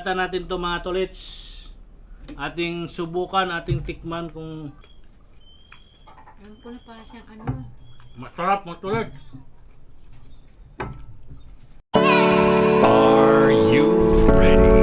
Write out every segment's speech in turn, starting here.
Tigata natin to mga tolits. Ating subukan, ating tikman kung Alam ko na para siyang ano. masarap mga tolits. Are you ready?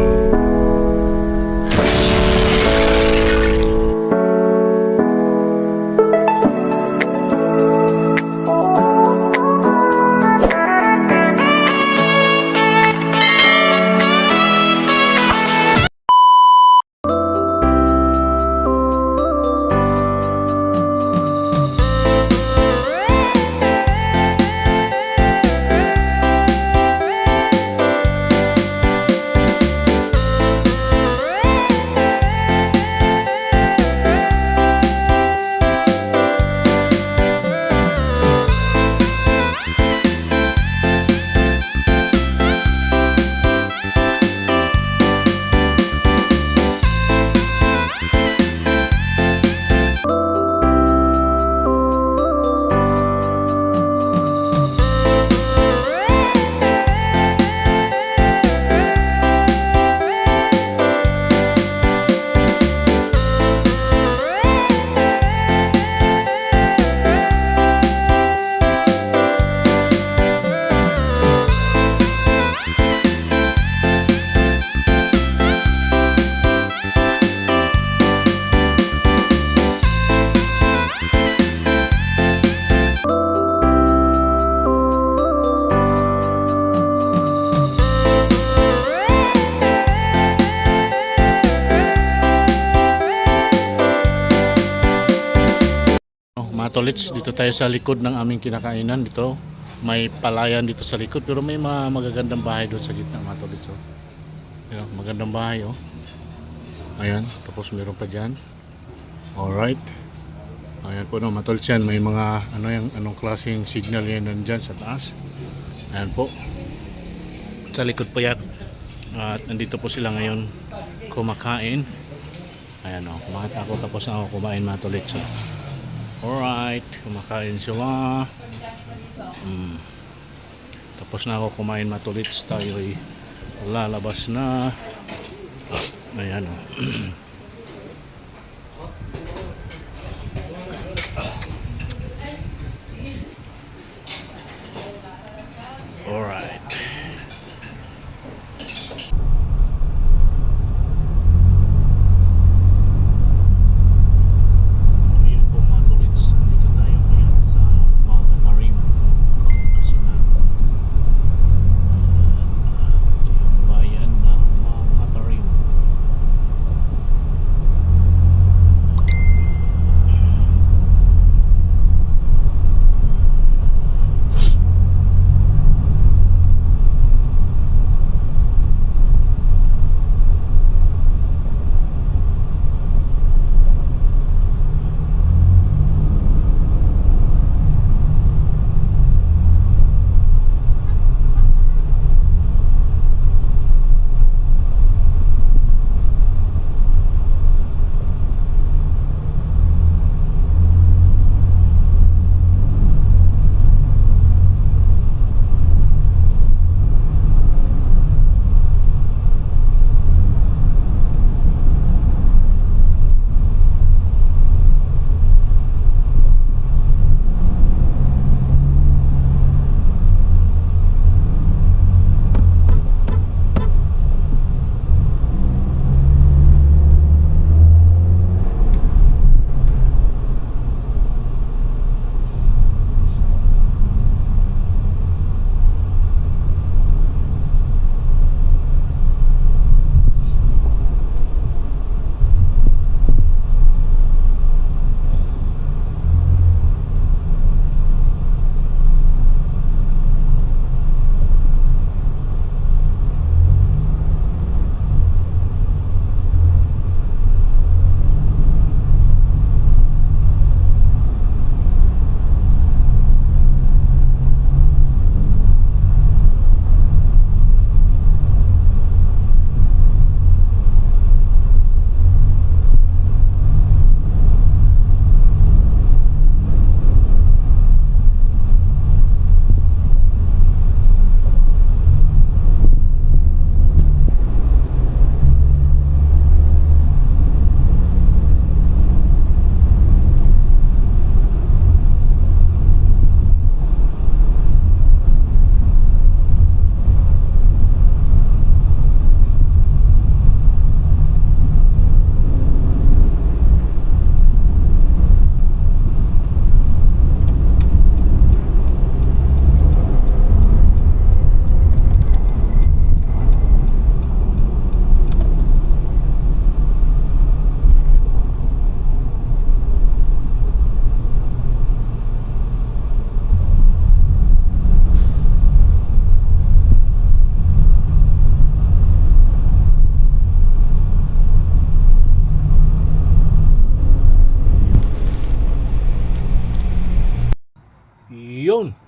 Mga tolits, dito tayo sa likod ng aming kinakainan. Dito may palayan dito sa likod, pero may mga magagandang bahay doon sa gitna mga tolits. Oh. Ayan, magandang bahay oh. Ayan, tapos meron pa dyan. Alright. Ayan po no, mga tolits yan. May mga anong klaseng signal yan nandyan sa taas. Ayan po. Sa likod po yan. At nandito po sila ngayon kumakain. Ayan oh, kumain ako tapos na ako kumain mga tolits. Oh. Alright, kumakain sila. Tapos na ako kumain matulits. Tayo ay lalabas na. Ayan o. Alright.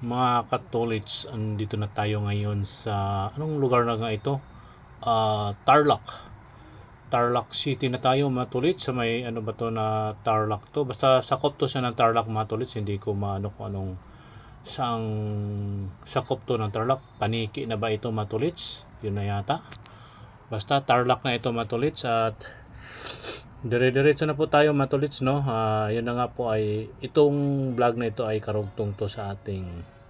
Mga katolits, andito na tayo ngayon sa anong lugar na nga ito? Tarlac. Tarlac City na tayo mga tolits. Sa may ano ba to na Tarlac to? Basta sakop to siya ng Tarlac mga tolits. Hindi ko maano kung anong saang sakop to ng Tarlac. Paniki na ba ito mga tolits? Yun na yata. Basta Tarlac na ito mga tolits. At dire-diretso na po tayo mga tolits, no? Yun na nga po ay itong vlog na ito ay karugtong to sa ating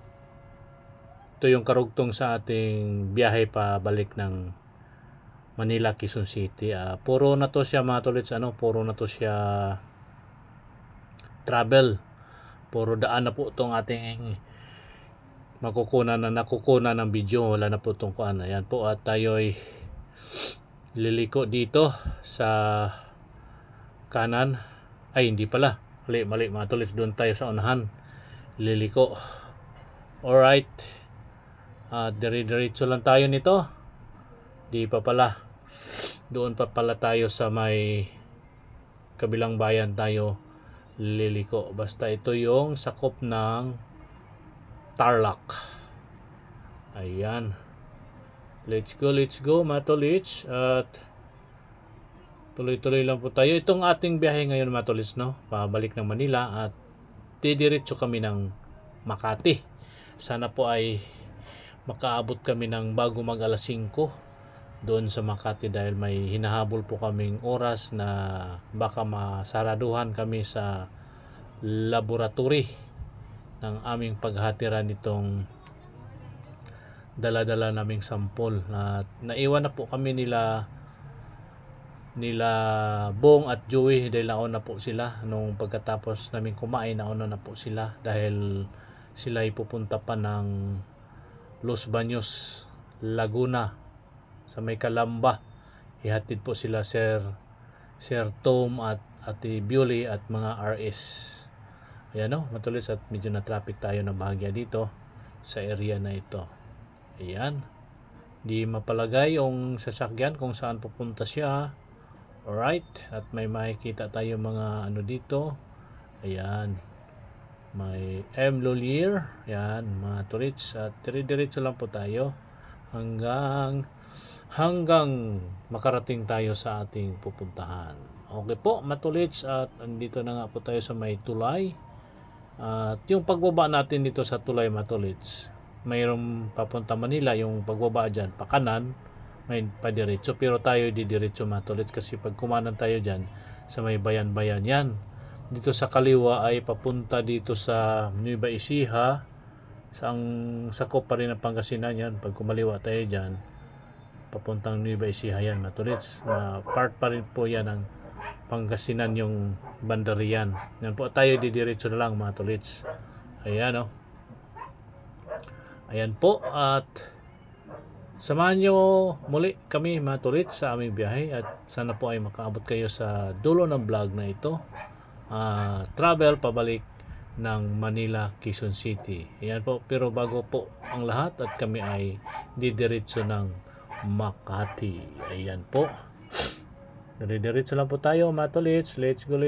yung karugtong sa ating biyahe pa balik ng Manila, Quezon City. Puro na to siya mga tolits, puro na to siya travel. Puro daan na po itong ating nakukunan ng video. Wala na po itong kuan. Ayan po, at tayo ay liliko dito sa kanan. Ay, hindi pala. Mali mga tolits. Doon tayo sa unahan. Liliko. Alright. Dire-diretso lang tayo nito. Di pa pala. Doon pa pala tayo sa may kabilang bayan tayo liliko. Basta ito yung sakop ng Tarlac. Ayan. Let's go mga tolits. At tuloy-tuloy lang po tayo. Itong ating biyahe ngayon mga tolits, no? Pabalik ng Manila at didiretso kami ng Makati. Sana po ay makaabot kami ng bago mag alas 5 doon sa Makati dahil may hinahabol po kaming oras na baka masaraduhan kami sa laboratory ng aming paghatiran nitong dala-dala naming sampol. Naiwan na po kami nila Bong at Joey dahil nauna po sila nung pagkatapos namin kumain. Nauna na po sila dahil sila ay pupunta pa ng Los Baños, Laguna sa may Calamba. Ihatid po sila Sir Tom at Ate Bioli at mga RS. Ayan, no, matulis at medyo na traffic tayo na bahagya dito sa area na ito. Ayan, di mapalagay yung sasakyan kung saan pupunta siya. Alright, at may makikita tayo mga ano dito. Ayan, may M. Lolier. Ayan, mga tolits. At dire-diretso lang po tayo hanggang makarating tayo sa ating pupuntahan. Okay po, matulits. At andito na nga po tayo sa may tulay. At yung pagbaba natin dito sa tulay, matulits, mayroong papunta Manila. Yung pagbaba dyan, pa kanan, may padiretso, pero tayo didiretso matulits kasi pag kumanan tayo dyan sa may bayan-bayan yan. Dito sa kaliwa ay papunta dito sa Nueva Ecija, ang sakop pa rin ng Pangasinan yan. Pag kumaliwa tayo dyan, papuntang Nueva Ecija yan matulits. Part pa rin po yan ng Pangasinan yung bandarian. Yan po, tayo didiretso na lang matulits. Ayan, o. Ayan po, at samahan nyo muli kami mga tolits sa aming biyahe at sana po ay makaabot kayo sa dulo ng vlog na ito. Travel pabalik ng Manila, Quezon City. Ayan po, pero bago po ang lahat at kami ay didiretso ng Makati. Ayan po. Didiretso lang po tayo mga tolits. Let's go.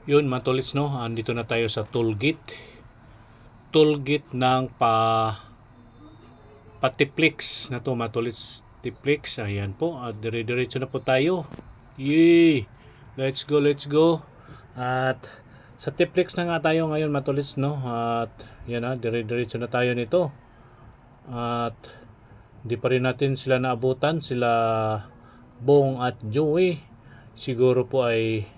Yun mga tolits, no? Andito na tayo sa toll gate. Toll gate ng Patiplix na to, matulits Tiplix. Ayan po, at dire-diretso na po tayo. Yay! Let's go. At sa Tiplix na nga tayo ngayon matulits, no? At yan na, dire-diretso na tayo nito. At di pa rin natin sila naabutan, sila Bong at Joey. Siguro po ay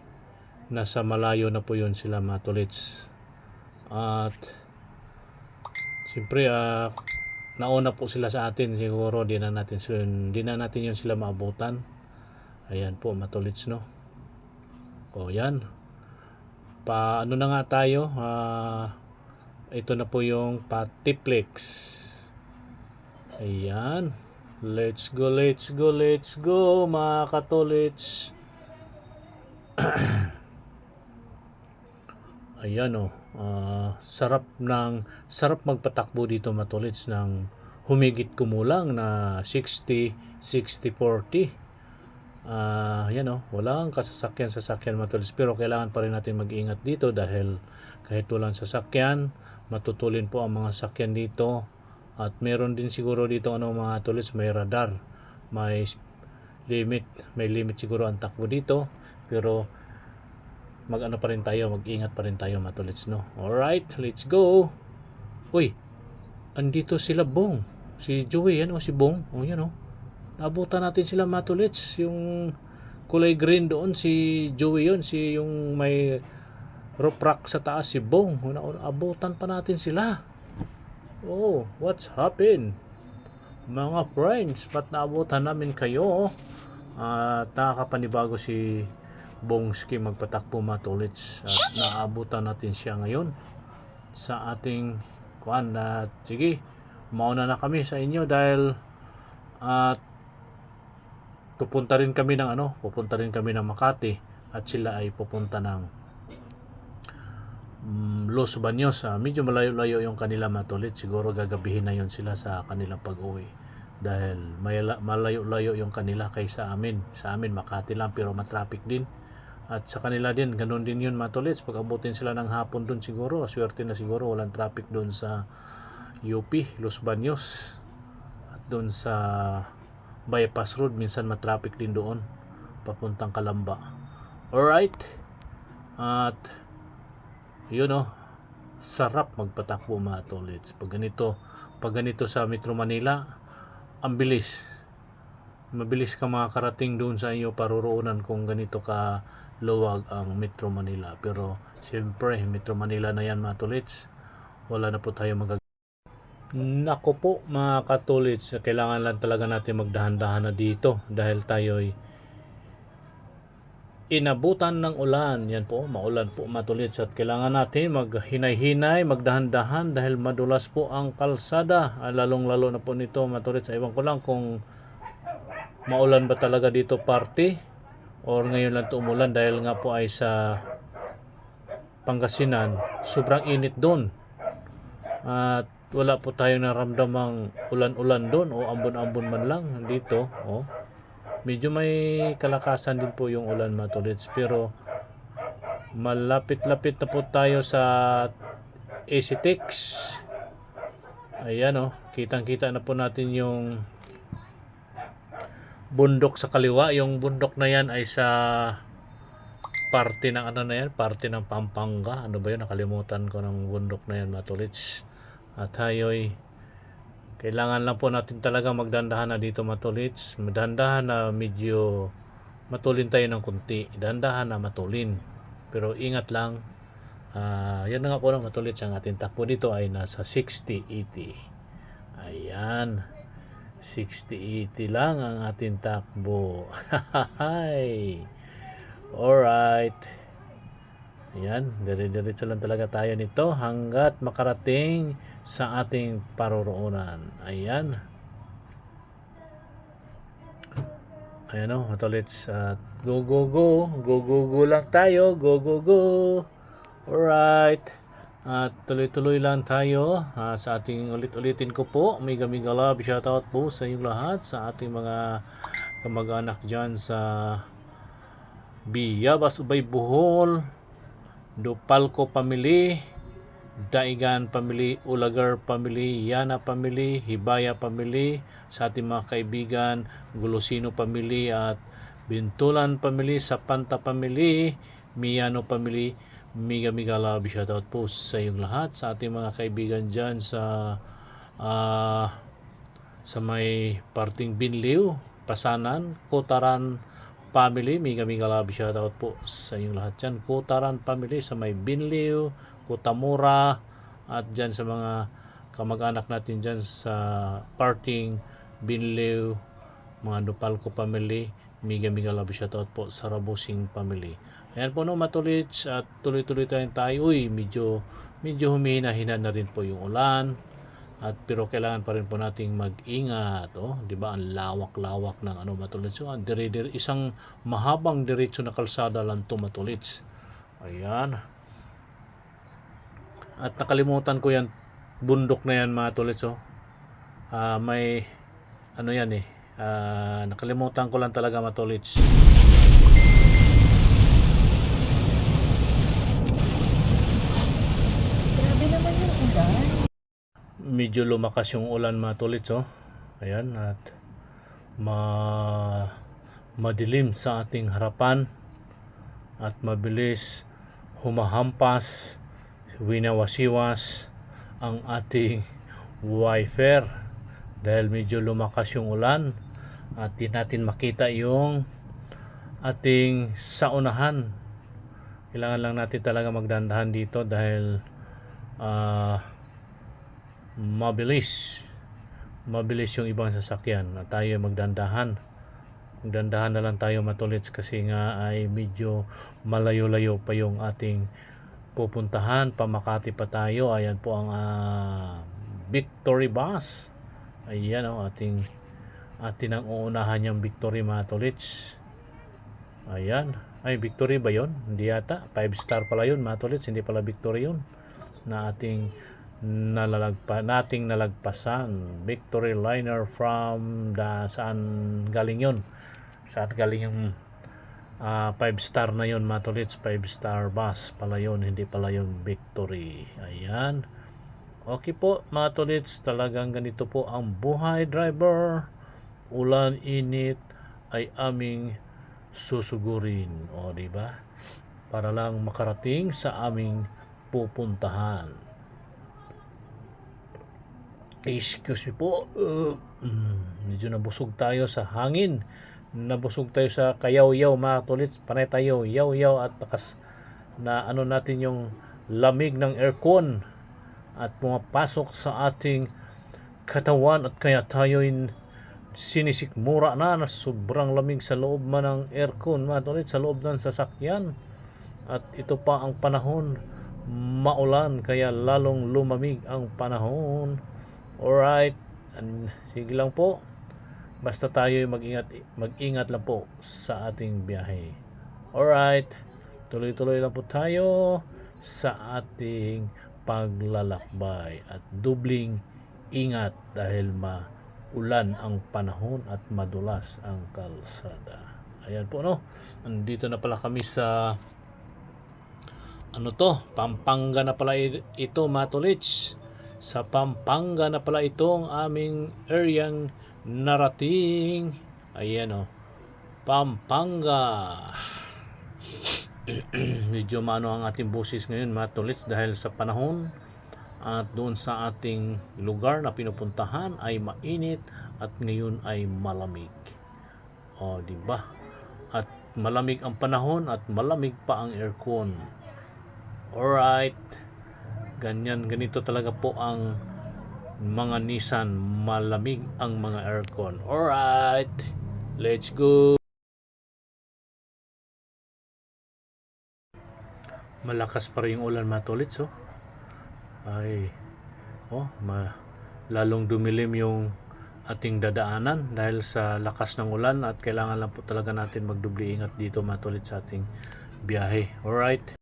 nasa malayo na po yun sila matulits. At siyempre, nauna po sila sa atin, siguro di na natin yun sila maabutan. Ayan po matulits, no? O yan, ano na nga tayo, ito na po yung Patiplex. Ayan, let's go mga katolits. Ayan, o. Sarap magpatakbo dito matulits ng humigit kumulang na 60-40. Yan, o. Walang sasakyan matulits, pero kailangan pa rin natin mag-ingat dito dahil kahit walang sasakyan, matutulin po ang mga sakyan dito. At meron din siguro dito mga tolits, may radar, may limit siguro ang takbo dito, pero mag-ano pa rin tayo, mag-ingat pa rin tayo mga tolits, no? Alright, let's go. Uy, andito sila Bong, si Joey, si Bong, yan naabutan natin sila mga tolits, yung kulay green doon, si Joey yun, si yung may roof rack sa taas, si Bong, abutan pa natin sila. Oh, what's happened? Mga friends, ba't naabutan namin kayo? At nakakapanibago si Bongski magpatakbo mga tolits, at naabutan natin siya ngayon sa ating kuan. At sige, mauna na kami sa inyo dahil at pupunta rin kami ng Makati, at sila ay pupunta ng Los Baños. Medyo malayo-layo yung kanila mga tolits, siguro gagabihin na yun sila sa kanilang pag-uwi dahil malayo-layo yung kanila kaysa amin. Sa amin Makati lang pero matraffic din, at sa kanila din ganun din yun mga tolits. Pag abutin sila ng hapon dun, siguro swerte na siguro, walang traffic dun sa UP Los Baños, at dun sa bypass road minsan matraffic din doon papuntang Calamba. Alright, at yun sarap magpatakbo mga tolits pag ganito sa Metro Manila. Ang mabilis ka makakarating doon sa iyo paruroonan kung ganito ka luwag ang Metro Manila. Pero siyempre Metro Manila na yan mga tolits, wala na po tayo Nako po mga katolits, kailangan lang talaga natin magdahan-dahan na dito dahil tayo'y inabutan ng ulan. Yan po, maulan po mga tolits, at kailangan natin maghinay-hinay, magdahan-dahan dahil madulas po ang kalsada. Lalong-lalo na po nito mga tolits. Ewan ko lang kung maulan ba talaga dito party or ngayon lang ito umulan dahil nga po ay sa Pangasinan sobrang init doon. At wala po tayo naramdamang ulan-ulan doon o ambon-ambon man lang dito. Medyo may kalakasan din po yung ulan mga tolits, pero malapit-lapit na po tayo sa ACTEX. Ayan kitang-kita na po natin yung bundok sa kaliwa. Yung bundok na yan ay sa parte ng parte ng Pampanga. Ano ba yun? Nakalimutan ko ng bundok na yan mga tolits. At tayo'y kailangan lang po natin talaga magdandahan na dito mga tolits. Magdandahan na medyo matulin tayo ng kunti. Dandahan na matulin. Pero ingat lang. Yan na nga po mga tolits. Ang ating takbo dito ay nasa 60-80. Ayan. 60-80 lang ang ating takbo. Alright. Ayan, dire-diretso lang talaga tayo nito hanggat makarating sa ating paroroonan. Ayan. Ayan mga tolits. Go, go, go. Go, go, go lang tayo. Go, go, go. Alright. At tuloy-tuloy lang tayo sa ating ulit-ulitin ko po. Mega love, shoutout po sa inyong lahat, sa ating mga kamag-anak dyan sa Biyabas, Ubay, Bohol, Dupalco family, Daigan family, Ulagar family, Yana family, Hibaya family, sa ating mga kaibigan Gulosino family at Bintulan family, Sapanta family, Miyano family. Mega love, shoutout po sa iyong lahat, sa ating mga kaibigan dyan sa may parting Binliw, Pasanan, Kotaran family. Mega love, shoutout po sa inyong lahat dyan. Kotaran family sa may Binliw, Kutamura, at dyan sa mga kamag-anak natin dyan sa parting Binliw, mga Dupalco family. Mega love, shoutout po sa Rabusing family. Ayan po matulits, at tuloy-tuloy tayo. Uy, medyo humihina-hina na rin po yung ulan. At pero kailangan pa rin po nating mag-ingat, di ba? Ang lawak-lawak ng matulits. So, isang mahabang diretso na kalsada lang to matulits. Ayan. At nakalimutan ko yan, bundok na yan matulits. May nakalimutan ko lang talaga matulits. Grabe naman yung ulan. medyo lumakas yung ulan mga tolits, oh. Ayan, at madilim sa ating harapan at mabilis humahampas, winawasiwas ang ating wiper dahil medyo lumakas yung ulan at di natin makita yung ating saunahan. Kailangan lang natin talaga magdandahan dito dahil mabilis yung ibang sasakyan at tayo magdandahan na lang tayo matulits kasi nga ay medyo malayo-layo pa yung ating pupuntahan. Pa Makati pa tayo. Ayan po ang Victory Bus. Ayan o, atin ang uunahan yung Victory mga tolits. Ayan, ay Victory ba yun? Hindi yata, 5 star pala yun mga tolits, hindi pala Victory yun na ating nalagpasan. Victory Liner from saan galing yun? Saan galing yung 5 star na yun mga tolits? 5 star bus pala yun, hindi pala yun Victory. Ayan, okay po mga tolits, talagang ganito po ang buhay driver. Ulan, init ay aming susugurin, o di ba? Para lang makarating sa aming pupuntahan. Excuse me po. Medyo nabusog tayo sa hangin. Nabusog tayo sa kayaw-yaw mga tolits. Panay tayo yaw-yaw at ano natin yung lamig ng aircon at pumapasok sa ating katawan at kaya tayo'y sinisikmura na sobrang lamig sa loob man ng aircon mga tolits, sa loob ng sasakyan. At ito pa ang panahon, maulan, kaya lalong lumamig ang panahon. Alright, sige lang po, basta tayo mag-ingat lang po sa ating biyahe. Alright, tuloy-tuloy lang po tayo sa ating paglalakbay at dubling ingat dahil ulan ang panahon at madulas ang kalsada. Ayan po, no? Andito na pala kami sa Pampanga na pala ito mga tolits. Sa Pampanga na pala itong aming areang narating. Ayan o, Pampanga. Medyo mano ang ating boses ngayon mga tolits dahil sa panahon. At doon sa ating lugar na pinupuntahan ay mainit at ngayon ay malamig. O, di ba? At malamig ang panahon at malamig pa ang aircon. Alright. Ganito talaga po ang mga Nissan, malamig ang mga aircon. Alright. Let's go. Malakas pa rin yung ulan mga tolits, oh. Ay, lalong dumilim yung ating dadaanan dahil sa lakas ng ulan at kailangan lang po talaga natin magdubli ingat dito mga tolits sa ating biyahe. Alright.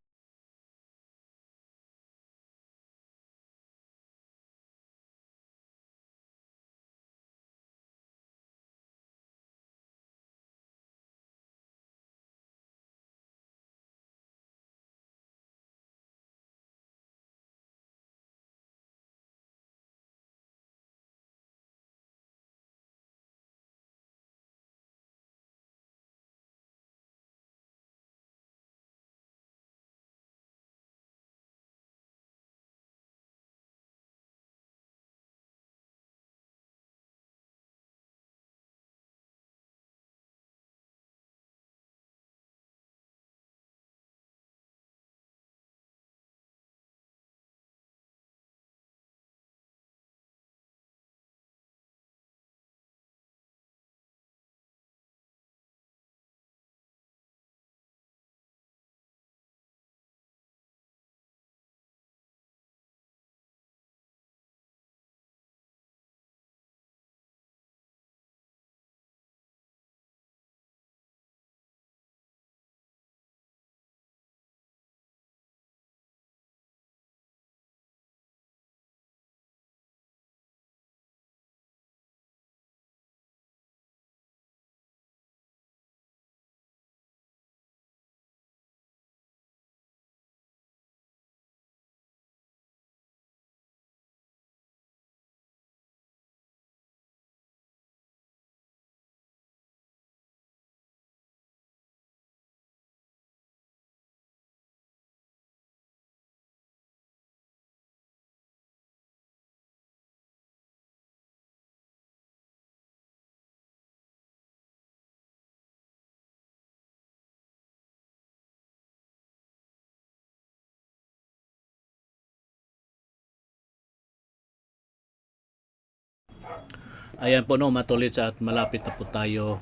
Ayan po no, matulits at malapit na po tayo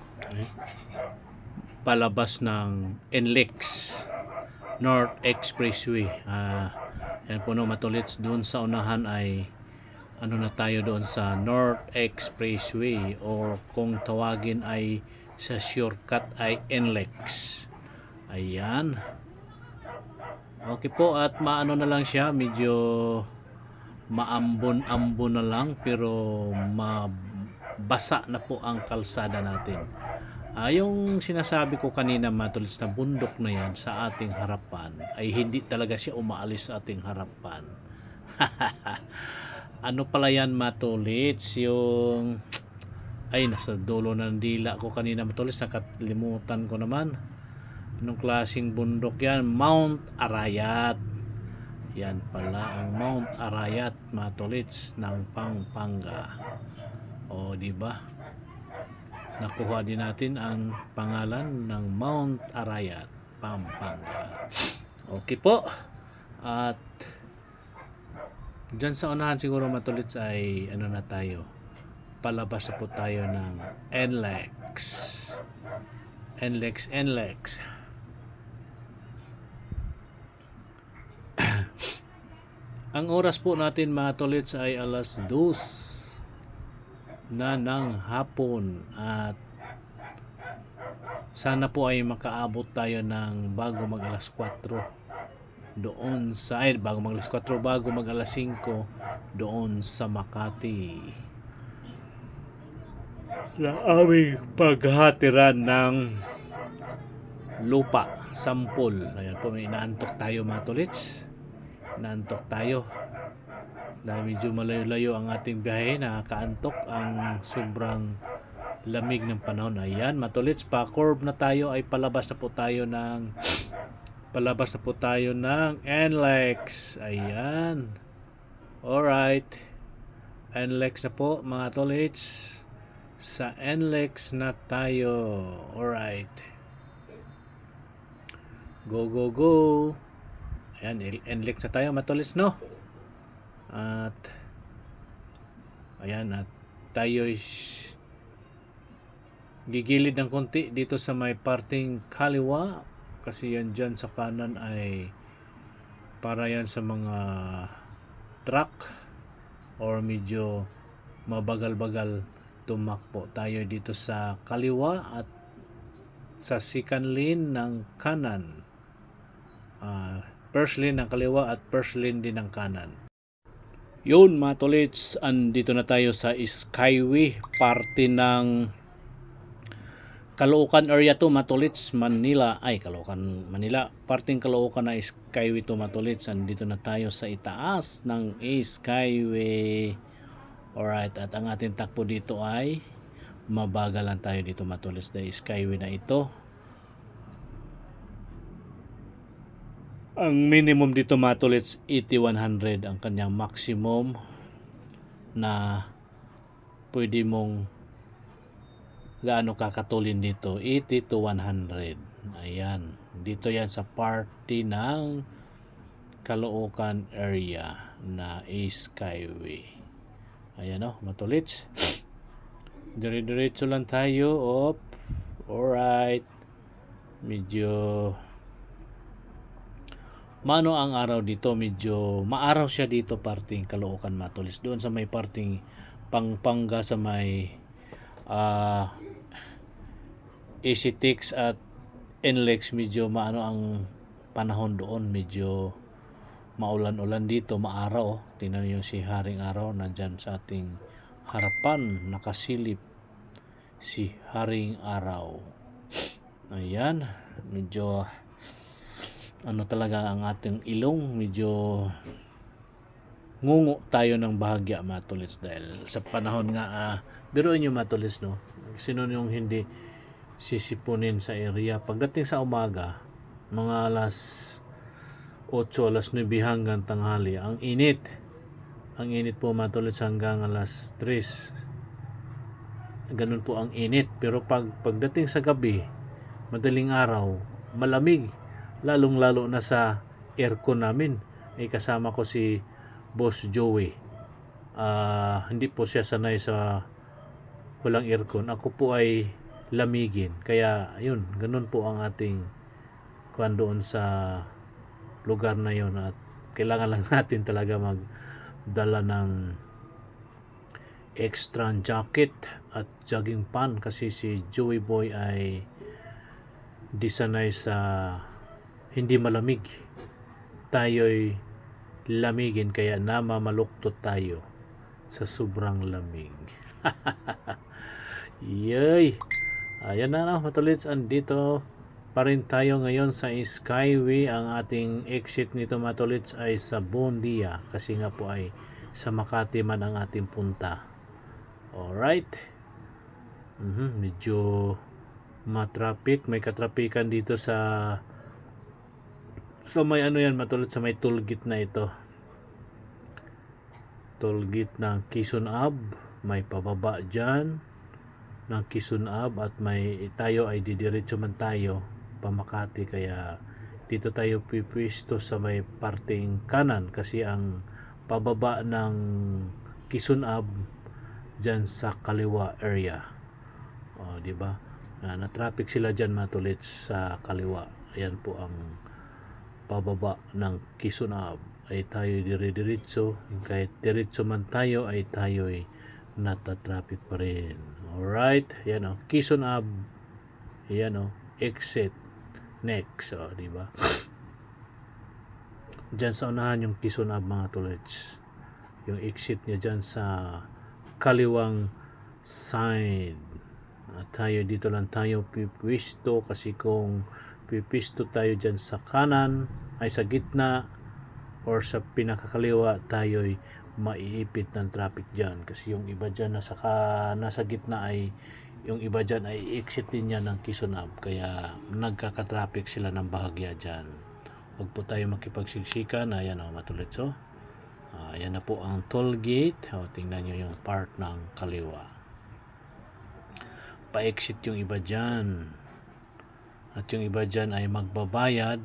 palabas ng NLEX North Expressway. Ayan po no, matulits, doon sa unahan ay ano na tayo doon sa North Expressway, or kung tawagin ay sa shortcut ay NLEX. Ayan. Okay po, at maano na lang siya, medyo maambon-ambon na lang, pero mabasa na po ang kalsada natin. Yung sinasabi ko kanina matulis na bundok na yan sa ating harapan ay hindi talaga siya umaalis sa ating harapan. Ano pala yan matulits, yung ay nasa dulo ng dila ko kanina matulits, nakalimutan ko naman. Anong klaseng bundok yan? Mount Arayat. Yan pala ang Mount Arayat matulits ng Pampanga. O di ba? Nakuha din natin ang pangalan ng Mount Arayat, Pampanga. Okay po. At dyan sa unahan siguro matulits ay ano na tayo, palabas na po tayo ng NLEX. NLEX. Ang oras po natin mga tolits ay alas 2 na ng hapon, at sana po ay makaabot tayo ng bago mag alas 4 doon sa bago mag alas 4, bago mag alas 5 doon sa Makati, na aming paghatiran ng lupa, sampol. Ayan po, may inaantok tayo mga tolits. Naantok tayo dahil medyo malayo-layo ang ating biyahe, nakakaantok ang sobrang lamig ng panahon. Ayan matulits, pa-curve na tayo, ay palabas na po tayo ng NLEX. Ayan, alright, NLEX na po mga tolits, sa NLEX na tayo. Alright, go. Ayan, NLEX na tayo matulis no. At ayan, at tayo gigilid ng konti dito sa may parting kaliwa, kasi yan dyan sa kanan ay para yan sa mga truck or medyo mabagal-bagal tumakbo. Tayo dito sa kaliwa at sa second lane ng kanan, first lane ng kaliwa at first lane din ng kanan. Yun mga tolits, andito na tayo sa Skyway, parte ng Caloocan area to mga tolits, Manila. Caloocan, Manila. Parting Caloocan na Skyway to mga tolits. Andito na tayo sa itaas ng Skyway. Alright, at ang ating takbo dito ay mabagal lang tayo dito mga tolits, dahil Skyway na ito. Ang minimum dito matulits 80-100, ang kanyang maximum na pwede mong gaano kakatulin dito, 80-100. Ayan, dito yan sa party ng Caloocan area na Skyway. Ayan matulits, dire-diretso lang tayo. Alright, medyo mano ang araw dito, medyo maaraw siya dito parting Caloocan matulis, doon sa may parting Pampanga, sa may ECTX at NLEX, medyo maano ang panahon doon, medyo maulan-ulan dito, maaraw. Tingnan niyo si Haring Araw nandyan sa ating harapan, nakasilip si Haring Araw. Ayan, medyo ano talaga ang ating ilong, medyo ngungo tayo ng bahagya matulis, dahil sa panahon nga biruin nyo matulis no, sino yung hindi sisipunin sa area pagdating sa umaga, mga alas 8, alas 9 hanggang tanghali, ang init po matulis, hanggang alas 3 ganun po ang init. Pero pagdating sa gabi, madaling araw, malamig, lalong-lalo na sa aircon namin. Kasama ko si Boss Joey. Hindi po siya sanay sa walang aircon. Ako po ay lamigin. Kaya yun, ganun po ang ating kuan doon sa lugar na yun, at kailangan lang natin talaga magdala ng extra jacket at jogging pant kasi si Joey Boy ay di sanay sa hindi malamig. Tayo'y lamigin kaya namamaluktot tayo sa sobrang lamig. Yay! Ayan na matulits, andito pa rin tayo ngayon sa Skyway. Ang ating exit nito matulits ay sa Bondia kasi nga po ay sa Makati man ang ating punta. Alright. Medyo matraffic, may katrapikan dito sa may ano yan matulad sa may tollgate na ito, tollgate ng Quezon Ave. May pababa dyan ng Quezon Ave at may tayo ay didiretso man tayo pa Makati, kaya dito tayo pipwesto sa may parting kanan kasi ang pababa ng Quezon Ave dyan sa kaliwa area. Di ba? Na-traffic sila dyan matulits sa kaliwa. Ayan po ang pababa ng Quezon Ave. Ay tayo dire-diretso. Kahit diretso man tayo ay tayo'y nata-traffic pa rin. Alright. Ayan o. Quezon Ave. Ayan o. Exit. Next. Di ba? Dyan sa unahan yung Quezon Ave mga tulits. Yung exit niya dyan sa kaliwang side. At tayo dito lang tayo pipwisto kasi kung pipisto tayo dyan sa kanan ay sa gitna or sa pinakakaliwa, tayo'y maiipit ng traffic dyan kasi yung iba dyan nasa gitna ay yung iba dyan ay exit din yan ng Quezon Ave, kaya nagkakatraffic sila ng bahagya dyan. Huwag po tayo makipagsiksikan. Ayan o matulit. So ayan na po ang toll gate. Tingnan nyo yung part ng kaliwa, pa-exit yung iba dyan. At yung iba dyan ay magbabayad.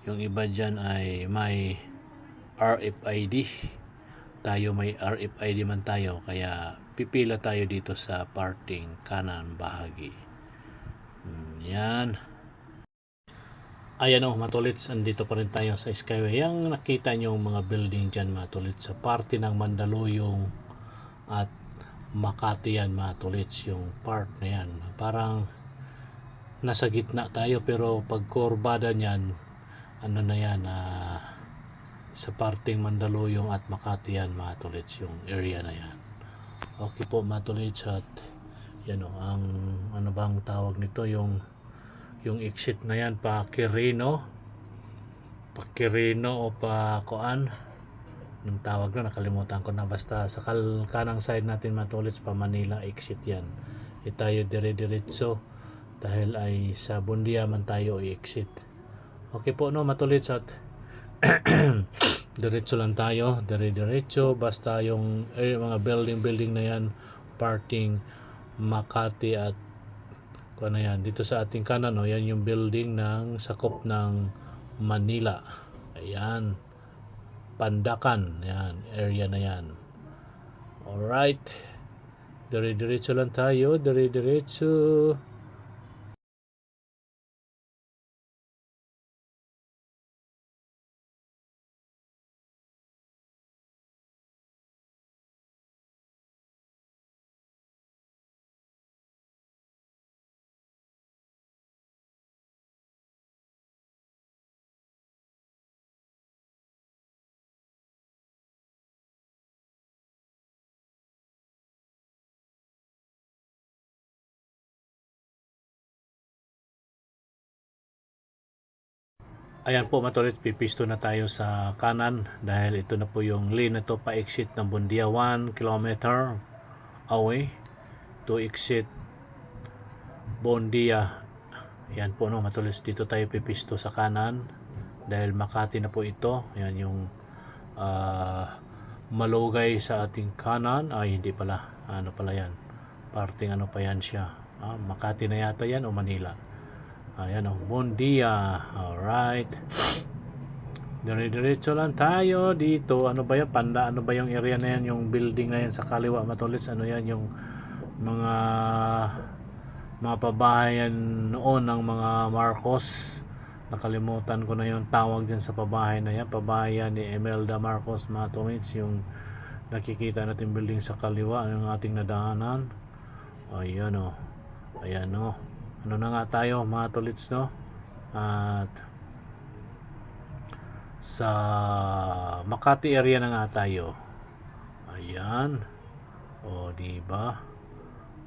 Yung iba dyan ay may RFID. Tayo may RFID man tayo. Kaya pipila tayo dito sa parting kanan bahagi. Yan. Ayan o matulits. Andito pa rin tayo sa Skyway. Yang nakita nyo mga building dyan matulits sa parte ng Mandaluyong at Makati yan matulits. Yung part na yan. Parang nasa gitna tayo pero pag kurbada niyan ano na yan, sa parting Mandaluyong at Makati yan matulits yung area na yan. Okay po matulits, at yan o ang ano bang tawag nito, yung exit na yan pa Quirino o pa Kuan, yung tawag na nakalimutan ko na, basta sa kanang side natin matulits pa Manila exit yan. Tayo dire-diretso dahil ay sa Bundia man tayo i-exit. Okay po no matulits, at diretso lang tayo, dire-diretso basta yung mga building na yan parting Makati at kung ano yan dito sa ating kanan, yan yung building ng sakop ng Manila. Ayan, Pandakan, yan area na yan. Alright, dire-diretso lang tayo, dire-diretso. Ayan po matulit, pipisto na tayo sa kanan dahil ito na po yung lane na to pa exit ng Bundia, 1 kilometer away to exit Bundia. Ayan po no matulit, dito tayo pipisto sa kanan dahil Makati na po ito. Ayan yung malugay sa ating kanan, ay hindi pala, ano pala yan, parting ano pa yan siya, Makati na yata yan o Manila. Ayan o, Bundia. Alright. Dire-diretso lang tayo dito. Ano ba yan? Ano ba yung area na yan? Yung building na yan sa kaliwa matulis. Ano yan? Yung mga pabahayan noon ng mga Marcos. Nakalimutan ko na yung tawag dyan sa pabahay na yan. Pabahayan ni Imelda Marcos, mga tolits. Yung nakikita natin building sa kaliwa ng ating nadaanan. Ayan o. Ayan o. Ano na nga tayo mga tolits, no? At sa Makati area na nga tayo. Ayan. O, diba?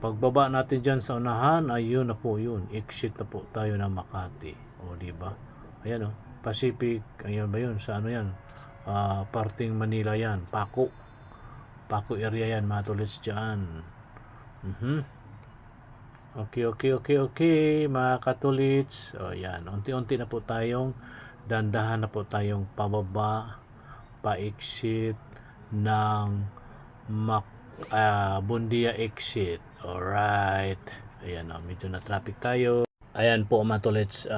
Pagbaba natin dyan sa unahan, ayun na po yun. Exit na po tayo ng Makati. O, diba? Ayan o. Pacific, ayun ba yun? Sa ano yan? Parting Manila yan. Paco area yan, mga tolits dyan. Okay, mga katolits. O, yan. Unti-unti na po tayong dandahan na po tayong pababa, pa-exit ng Bundia exit. Alright. Ayan o, medyo na traffic tayo. Ayan po mga tolits,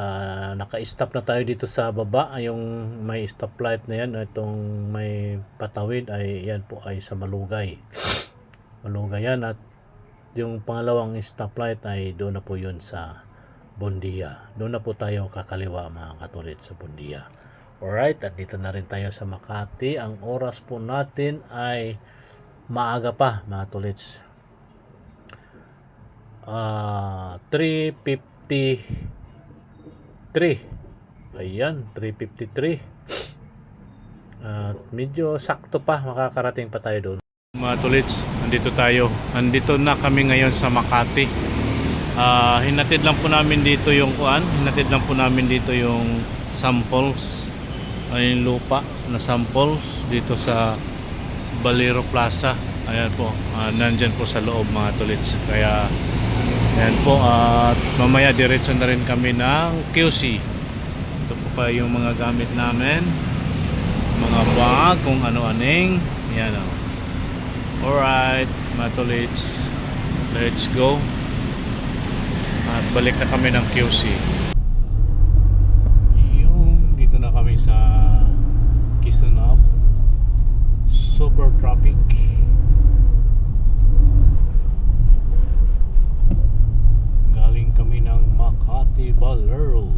naka-stop na tayo dito sa baba. Yung may stoplight na yan, itong may patawid ay yan po ay sa Malugay. Malugay yan, at yung pangalawang stoplight ay doon na po yun sa Bundia. Doon na po tayo kakaliwa mga katolits sa Bundia. Alright, at dito na rin tayo sa Makati. Ang oras po natin ay maaga pa mga tolits. 3:53. Ayan, 3:53. At medyo sakto pa, makakarating pa tayo doon. Mga tolits, andito tayo. Andito na kami ngayon sa Makati. Hinatid lang po namin dito yung samples. Yung lupa na samples dito sa Balero Plaza. Ayan po, nandyan po sa loob mga tolits. Kaya ayan po, at mamaya diretso na rin kami ng QC. Ito po pa yung mga gamit namin, mga bag, kung ano-aning. Ayan o. Alright mga tolits, let's go. At balik na kami ng QC. Yung dito na kami sa Kisunab. Super traffic. Galing kami ng Makati Balero.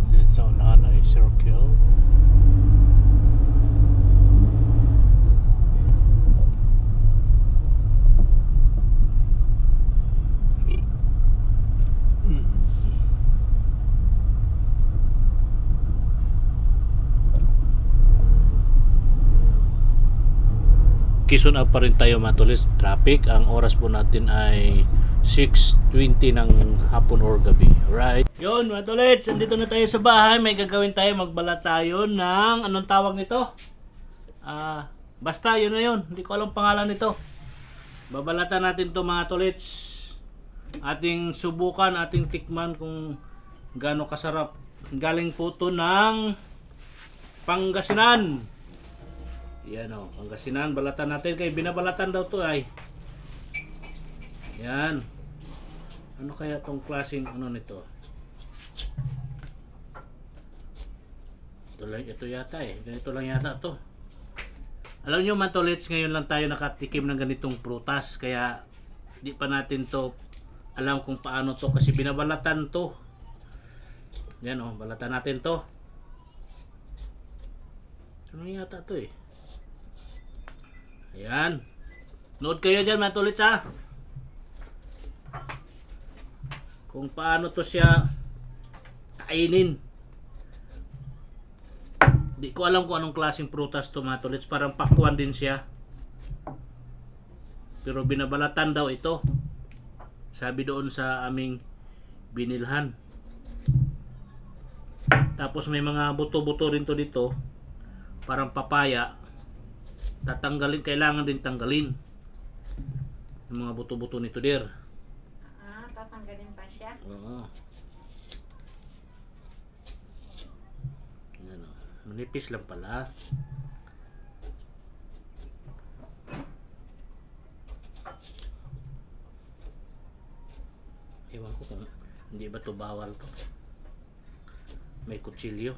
Then sa unahan ay circle. Quezon Ave pa rin tayo mga tolits. Traffic. Ang oras po natin ay 6:20 ng hapon or gabi. Right? Yun mga tolits, andito na tayo sa bahay. May gagawin tayo. Magbala tayo ng anong tawag nito? Basta yun na yun. Hindi ko alam pangalan nito. Babalatan natin to mga tolits. Ating subukan, ating tikman kung gaano kasarap. Galing po to ng Pangasinan. Yan o, Pangasinan, balatan natin. Kaya binabalatan daw to ay. Yan. Ano kaya tong klaseng ano nito? Ito yata eh. Ganito lang yata to. Alam nyo mga tolits, ngayon lang tayo nakatikim ng ganitong prutas. Kaya di pa natin to alam kung paano to. Kasi binabalatan to. Yan o, balatan natin to. Ano yata to eh. Ayan. Nood kayo dyan mga tolits ha. Kung paano to siya kainin. Di ko alam kung anong klaseng prutas to mga tolits. Parang pakwan din siya. Pero binabalatan daw ito. Sabi doon sa aming binilhan. Tapos may mga buto-buto rin to dito. Parang papaya. Tatanggalin, kailangan din tanggalin yung mga buto-buto nito der. Tatanggalin pa siya? Oo. Yan o. Manipis lang pala. Ewan ko kung hindi ba to bawal to. May kutsilyo.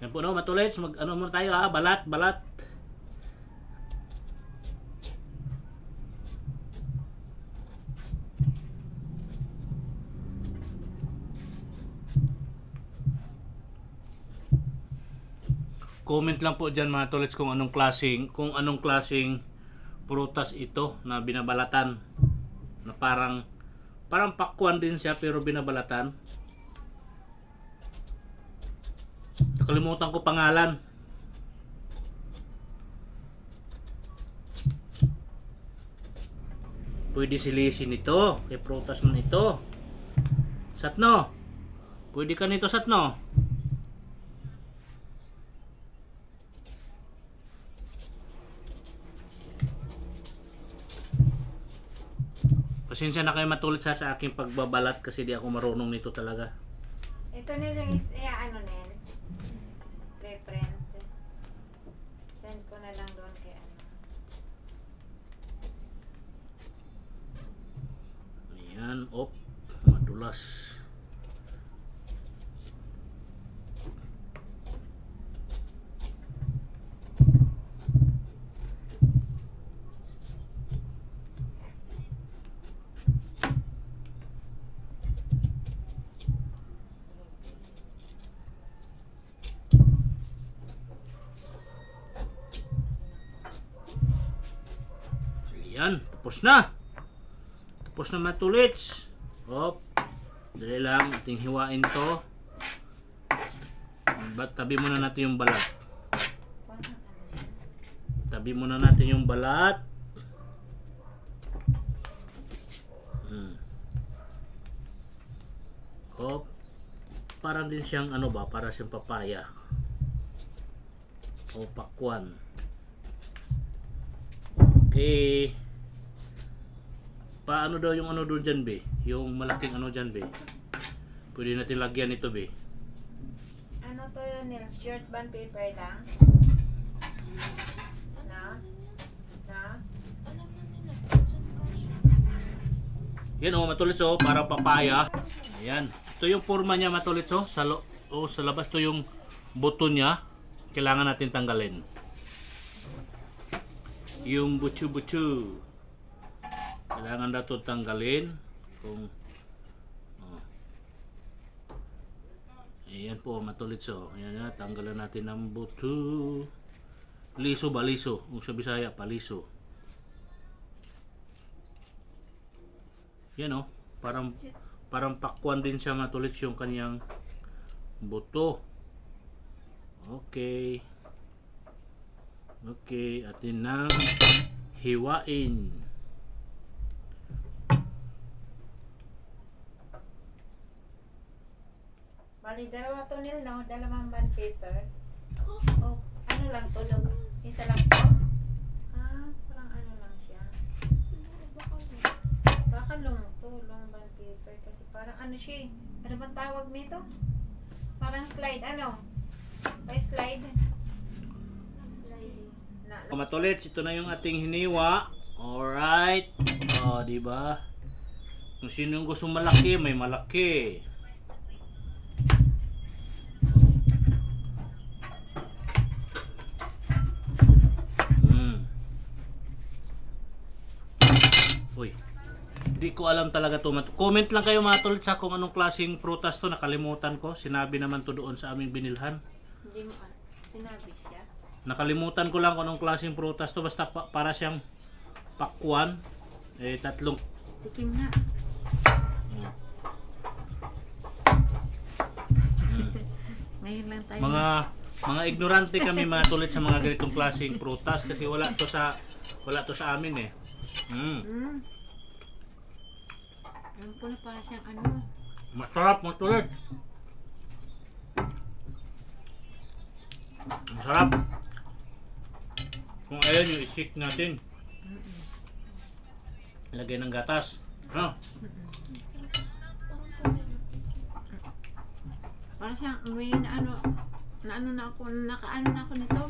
Yan po no, matulits, mag ano muna tayo ha, balat. Comment lang po diyan mga tolits kung anong klaseng prutas ito na binabalatan. Na parang pakwan din siya pero binabalatan. Nakalimutan ko pangalan. Pwede silisin ito. Kaya prutas man ito. Satno. Pwede ka nito, Satno. Pasensya na kayo matulad sa aking pagbabalat kasi di ako marunong nito talaga. Ito nilang ano Nel. Preprint. Send ko na lang doon kay ano. Ayan, madulas. Ayan, tapos na. Tapos na matulits. Dali lang, ating hiwain to. Tabi muna natin yung balat. Tabi muna natin yung balat. Parang din siyang ano ba, para siyang papaya. O pakwan. Okay. Paano daw yung ano doon dyan, be? Yung malaking ano dyan, be? Pwede natin lagyan ito, be. Ano to yun Nel? Short band paper lang? Na? Yan matulits parang papaya. Ayan. Ito yung forma niya matulits sa labas to yung buto niya. Kailangan natin tanggalin. Yung butsu-butsu. Kailangan na ito tanggalin. Ayan po matulits Ayan na, tanggalan natin ang buto. Liso ba? Liso. Kung sa Bisaya, paliso. Yan parang pakwan din siya matulits yung kanyang buto. Okay, atin nang hiwain. Bali, dalawa to Nel, no? Dalawang band paper. Ano lang to? Isa lang to? Parang ano lang siya. Baka long band paper. Kasi parang ano siya Ano bang tawag nito? Parang slide, ano? May slide. Matulits, ito na yung ating hiniwa. Alright. Diba? Kung sino yung gusto malaki, may malaki. Di ko alam talaga to. Comment lang kayo mga tol sa kung anong klaseng prutas to. Nakalimutan ko. Sinabi naman to doon sa aming binilhan. Hindi mo sinabi siya. Nakalimutan ko lang kung anong klaseng prutas to. Basta para siyang pakwan. Tatlong. Tikim na. Ngayon lang tayo. Mga ignorante kami mga tulit sa mga ganitong klaseng prutas kasi wala to sa amin Alam ko na para siyang ano. Masarap, matulad. Masarap. Kung ayan yung isik natin. Lagay ng gatas. Para siyang may nakaano na ako nito.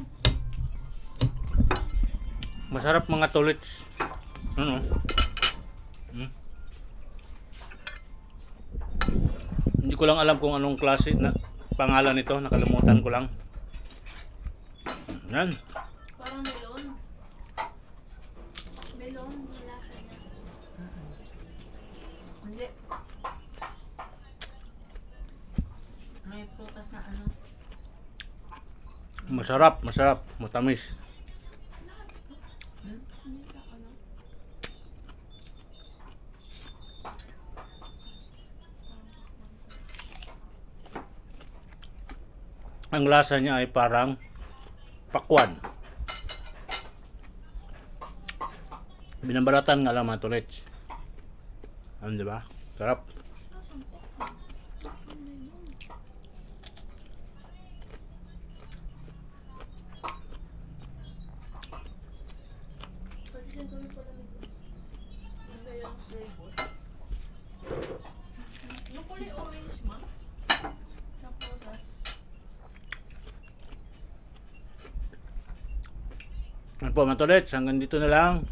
Masarap mga tulits. Hindi ko lang alam kung anong klase na pangalan nito, nakalimutan ko lang. Yan. Parang melon. Melon, lasa niya. Hindi. May prutas na ano. Masarap, masarap, matamis. Hindi ka ano. Ang lasa niya ay parang pakwan. Binabalatan nga lang mga tolits. Ano, di ba? Sarap. Pwede siyang gawin pala nito. Ang gaya ng flavor. Yung kulay orange ma. Sa prutas. Ano po mga tolits, hanggang dito na lang.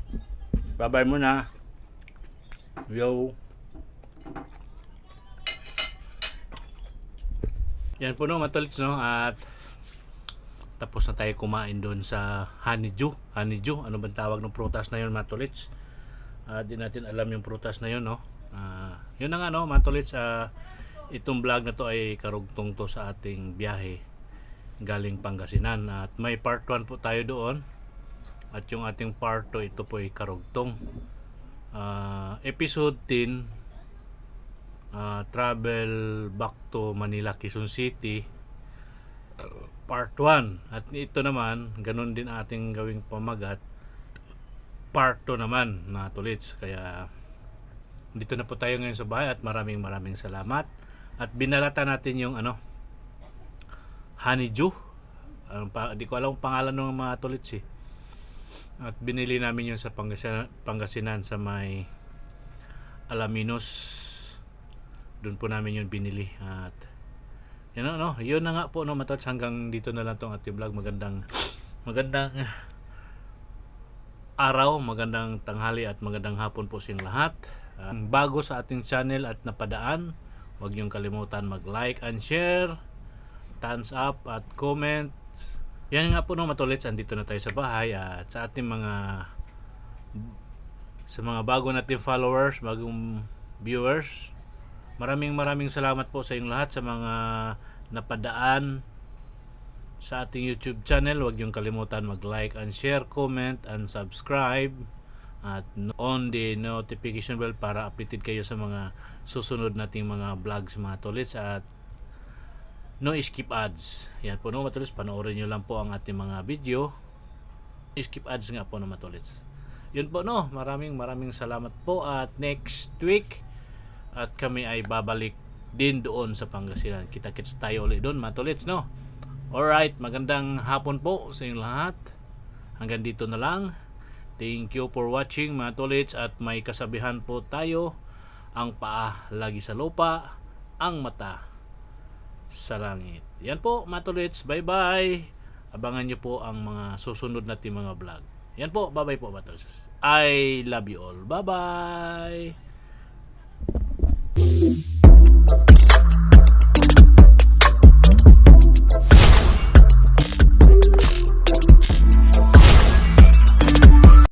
Bye-bye muna. Yo. Yan po no mga tolits no, at tapos na tayo kumain doon sa honeydew. Honeydew, ano bang tawag ng prutas na yun mga tolits? Di natin alam yung prutas na yun no. Yun na nga no mga tolits, itong vlog na to ay karugtong to sa ating biyahe galing Pangasinan, at may part 1 po tayo doon, at yung ating part 2 ito po ay karugtong. Episode 10, travel back to Manila, Quezon City, part 1. At ito naman, ganun din ating gawing pamagat, part 2 naman na tolits. Kaya dito na po tayo ngayon sa bahay, at maraming salamat. At binalata natin yung honeydew. Di ko alam ang pangalan ng mga tolits eh. At binili namin yun sa Pangasinan sa may Alaminos. Doon po namin yun binili. At yun na nga po no, matals, hanggang dito na lang tong ating vlog. Magandang araw, magandang tanghali at magandang hapon po sa inyong lahat. Bago sa ating channel at napadaan, huwag niyong kalimutan mag-like and share, thumbs up at comment. Yan nga po no matulits, andito na tayo sa bahay, at sa ating mga bago nating followers, bagong viewers, maraming salamat po sa inyong lahat, sa mga napadaan sa ating YouTube channel. Huwag niyong kalimutan mag-like and share, comment and subscribe, at on the notification bell para updated kayo sa mga susunod nating mga vlogs mga tolits. At no skip ads. Yan po no matolits, panoorin nyo lang po ang ating mga video. Skip ads nga po no matolits. Yun po no, maraming salamat po, at next week at kami ay babalik din doon sa Pangasinan. Kita-kits tayo ulit doon matolits no. Alright, magandang hapon po sa inyong lahat. Hanggang dito na lang. Thank you for watching mga tolits, at may kasabihan po tayo, ang paa lagi sa lupa, ang mata sa langit. Yan po mga tolits, bye bye. Abangan nyo po ang mga susunod natin mga vlog. Yan po, bye bye po mga tolits. I love you all. Bye bye.